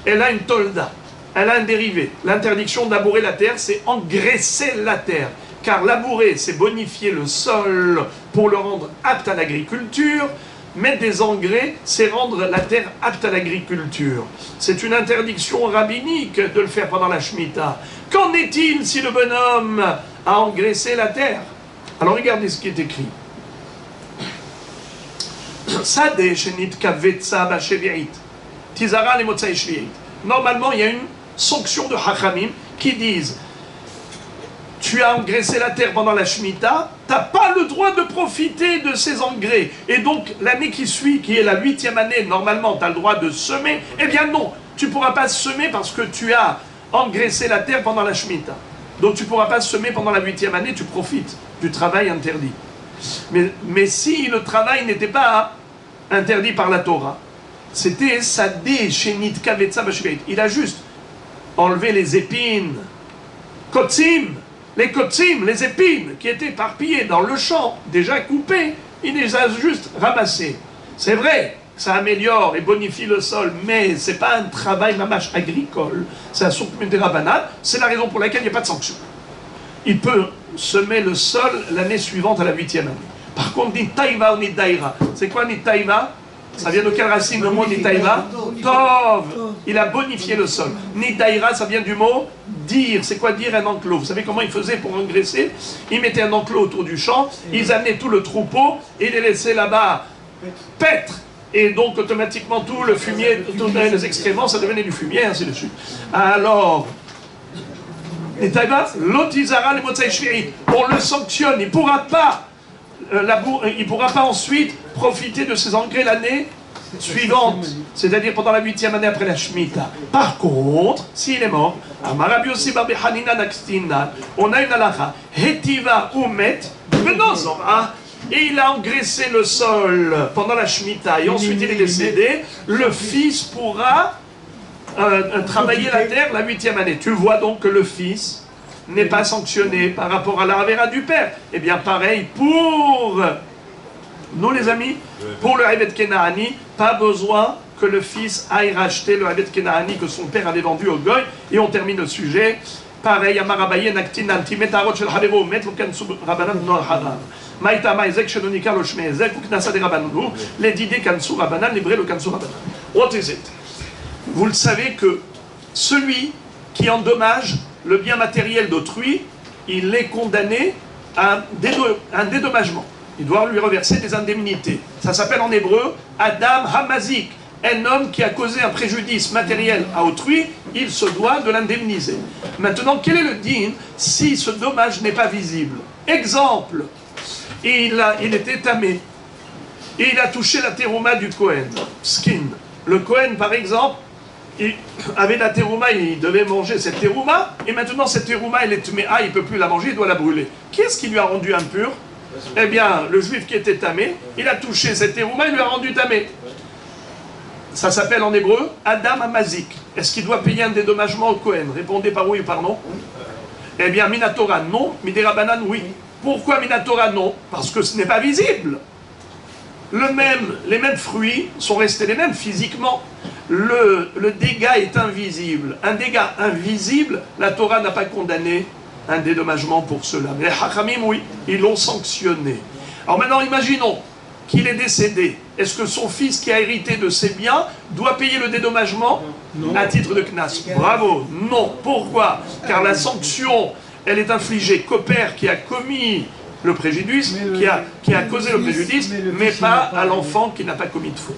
elle a une tolda, elle a un dérivé. L'interdiction de labourer la terre, c'est engraisser la terre. Car labourer, c'est bonifier le sol pour le rendre apte à l'agriculture. Mettre des engrais, c'est rendre la terre apte à l'agriculture. C'est une interdiction rabbinique de le faire pendant la Shemitah. Qu'en est-il si le bonhomme a engraissé la terre? Alors regardez ce qui est écrit. Normalement, il y a une sanction de Hachamim qui disent: tu as engraissé la terre pendant la Shemitah, tu n'as pas le droit de profiter de ces engrais. Et donc, l'année qui suit, qui est la 8e année, normalement, tu as le droit de semer. Eh bien non, tu ne pourras pas semer parce que tu as engraissé la terre pendant la Shemitah. Donc, tu ne pourras pas semer pendant la 8e année, tu profites du travail interdit. Mais si le travail n'était pas interdit par la Torah, c'était Sadeh Shenit Kavetza Bashveit. Il a juste enlevé les épines, Kotzim, les kotzim, les épines qui étaient éparpillées dans le champ, déjà coupées, il les a juste ramassées. C'est vrai, ça améliore et bonifie le sol, mais ce n'est pas un travail mamache agricole, c'est un soukmut de Rabbanan, c'est la raison pour laquelle il n'y a pas de sanction. Il peut semer le sol l'année suivante à la 8e année. Par contre, ni taïva ou ni daïra. C'est quoi ni taïva? Ça vient de quelle racine le mot Nitaïva? Tov. Il a bonifié le sol. Nitaïra, ça vient du mot dire. C'est quoi dire? Un enclos. Vous savez comment ils faisaient pour engraisser? Ils mettaient un enclos autour du champ, ils amenaient tout le troupeau et les laissaient là-bas paître. Et donc automatiquement tout le fumier, tous les excréments, ça devenait du fumier, ainsi de suite. Alors, Nitaïva, l'otizara le motsai shvi'it. On le sanctionne, il ne pourra pas. Il ne pourra pas ensuite profiter de ses engrais l'année suivante, c'est-à-dire pendant la 8e année après la Shemitah. Par contre, s'il est mort, on a une halakha, Hetiva Umet, et il a engraissé le sol pendant la Shemitah, et ensuite il est décédé, le fils pourra travailler la terre la 8e année. Tu vois donc que le fils n'est pas sanctionné par rapport à la Avera du père. Eh bien pareil pour nous les amis, pour le Eved Kenahani, pas besoin que le fils aille racheter le Eved Kenahani que son père avait vendu au Goy. Et on termine le sujet. Pareil, Amarabaye Naktin Antimetarot Shel Hadero Met Kansu Rabanan no Haram. Maïtama Ezek Shedonika Lo Shme Ezek Uknasa de Rabananu les Didé Kansu Rabanan, livré le Kansu Rabanan. What is it? Vous le savez que celui qui endommage le bien matériel d'autrui, il est condamné à un dédommagement. Il doit lui reverser des indemnités. Ça s'appelle en hébreu Adam Hamazik. Un homme qui a causé un préjudice matériel à autrui, il se doit de l'indemniser. Maintenant, quel est le din si ce dommage n'est pas visible? Exemple, il était tamé. Et il a touché la terouma du Kohen. Skin. Le Kohen, par exemple, il avait la terouma, il devait manger cette terouma, et maintenant cette terouma, elle est tméa, il ne peut plus la manger, il doit la brûler. Qui est-ce qui lui a rendu impur? Eh bien, le juif qui était tamé, il a touché cette terouma, il lui a rendu tamé. Ça s'appelle en hébreu Adam Amazik. Est-ce qu'il doit payer un dédommagement au Kohen? Répondez par oui ou par non. Eh bien, Minatora, non. Midirabanan, oui. Pourquoi Minatora, non? Parce que ce n'est pas visible. Les mêmes fruits sont restés les mêmes physiquement. Le dégât est invisible. Un dégât invisible, la Torah n'a pas condamné un dédommagement pour cela. Mais les Hachamim, oui, ils l'ont sanctionné. Alors maintenant, imaginons qu'il est décédé. Est-ce que son fils qui a hérité de ses biens doit payer le dédommagement à titre de knas? Bravo, non. Pourquoi? Car la sanction, elle est infligée qu'au père qui a commis le préjudice, qui a causé le préjudice, mais pas à l'enfant qui n'a pas commis de faute.